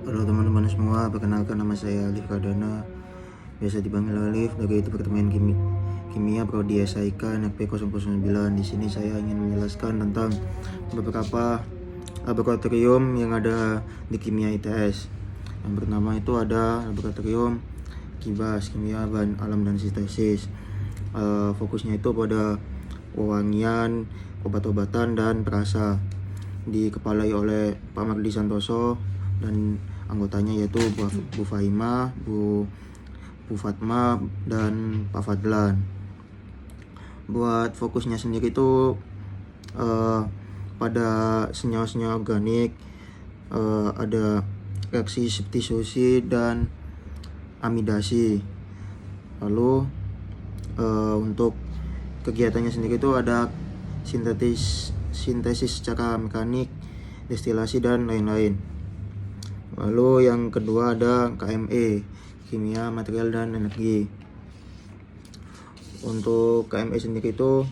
Halo teman-teman semua, perkenalkan nama saya Alif Radana, biasa dipanggil Alif dari Departemen Kimia Prodi SIK NFP 009. Di sini saya ingin menjelaskan tentang beberapa laboratorium yang ada di Kimia ITS. Yang pertama itu ada laboratorium KIBAS, Kimia Bahan Alam dan Sintesis. Fokusnya itu pada wewangian, obat-obatan dan perasa. Dikepalai oleh Pak Mardi Santoso dan anggotanya yaitu Bu Faima, Bu Fatma dan Pak Fadlan. Buat fokusnya sendiri itu pada senyawa-senyawa organik, ada reaksi substitusi dan amidasi. Lalu untuk kegiatannya sendiri itu ada sintesis secara mekanik, destilasi dan lain-lain. Lalu yang kedua ada KME, kimia, material dan energi. Untuk KME sendiri itu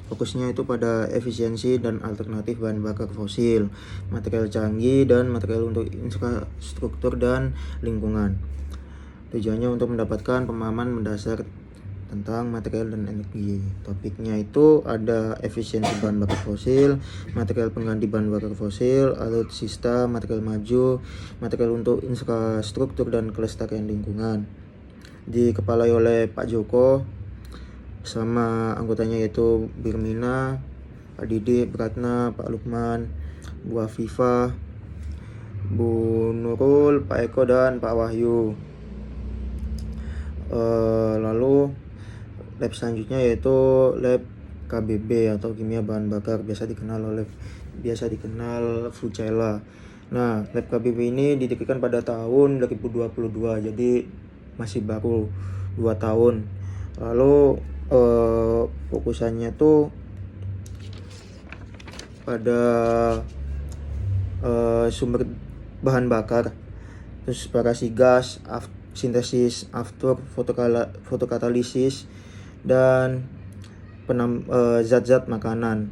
fokusnya itu pada efisiensi dan alternatif bahan bakar fosil, material canggih dan material untuk infrastruktur dan lingkungan. Tujuannya untuk mendapatkan pemahaman mendasar tentang material dan energi. Topiknya itu ada efisiensi bahan bakar fosil, material pengganti bahan bakar fosil, alutsista, material maju, material untuk infrastruktur dan kelestarian lingkungan. Dikepalai oleh Pak Joko sama anggotanya yaitu Birmina, Pak Didik, Pratna, Pak Lukman, Bu Afifah, Bu Nurul, Pak Eko dan Pak Wahyu. Lalu lab selanjutnya yaitu lab KBB atau kimia bahan bakar, biasa dikenal Fucella. Nah, lab KBB ini didirikan pada tahun 2022, jadi masih baru 2 tahun. Lalu fokusannya tuh pada sumber bahan bakar, terus separasi gas, sintesis after fotokatalisis dan zat-zat makanan.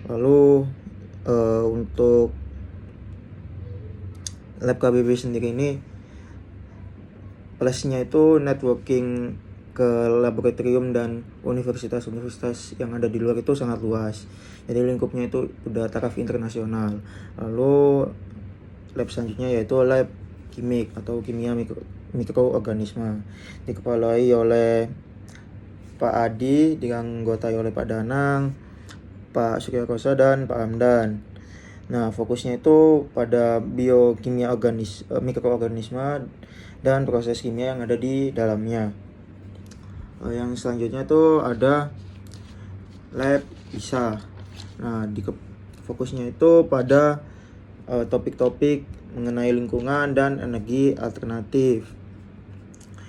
Lalu untuk lab KBB sendiri ini plusnya itu networking ke laboratorium dan universitas-universitas yang ada di luar itu sangat luas. Jadi lingkupnya itu udah taraf internasional. Lalu lab selanjutnya yaitu lab kimik atau kimia mikroorganisme, dikepalai oleh Pak Adi, dianggotai oleh Pak Danang, Pak Suryakosa dan Pak Hamdan. Nah, fokusnya itu pada biokimia mikroorganisme dan proses kimia yang ada di dalamnya. Yang selanjutnya itu ada lab ISA. Nah, fokusnya itu pada topik-topik mengenai lingkungan dan energi alternatif,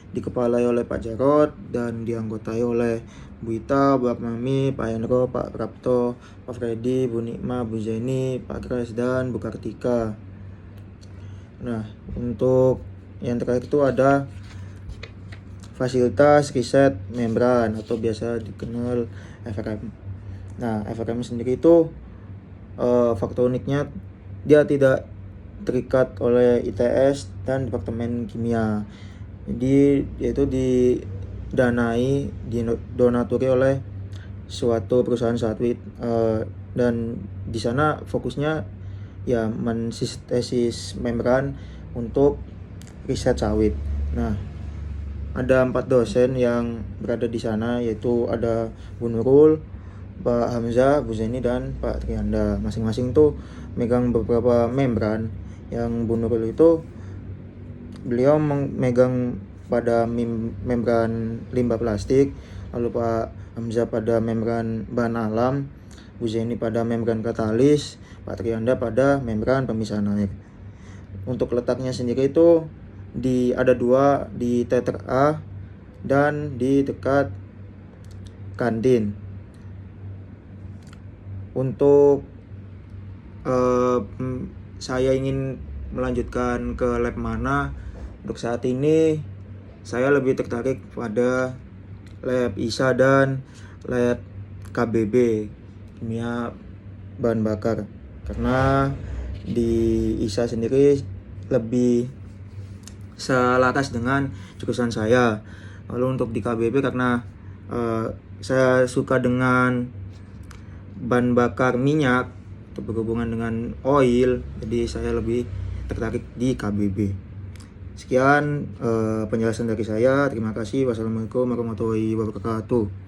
dikepalai oleh Pak Jarod dan dianggotai oleh Bu Ita, Bu Mami, Pak Hendro, Pak Prapto, Pak Freddy, Bu Nikma, Bu Zeni, Pak Kres dan Bu Kartika. Nah, untuk yang terakhir itu ada fasilitas riset membran atau biasa dikenal FRM. Nah, FRM sendiri itu faktor uniknya dia tidak terikat oleh ITS dan Departemen Kimia. Jadi yaitu didanai, didonaturi oleh suatu perusahaan sawit, dan di sana fokusnya ya mensintesis membran untuk riset sawit. Nah, ada 4 dosen yang berada di sana, yaitu ada Bu Nurul, Pak Hamzah, Bu Zeni dan Pak Trianda. Masing-masing tuh megang beberapa membran. Yang Bu Nurul itu beliau megang pada membran limbah plastik, lalu Pak Hamzah pada membran bahan alam, Bu Zeni pada membran katalis, Pak Trianda pada membran pemisahan air. Untuk letaknya sendiri itu ada 2 di teter A dan di dekat kantin. Untuk saya ingin melanjutkan ke lab mana, untuk saat ini saya lebih tertarik pada lab ISA dan lab KBB, kimia bahan bakar, karena di ISA sendiri lebih selaras dengan jurusan saya. Lalu untuk di KBB karena saya suka dengan bahan bakar minyak atau berhubungan dengan oil, jadi saya lebih tertarik di KBB. Sekian penjelasan dari saya. Terima kasih. Wassalamualaikum warahmatullahi wabarakatuh.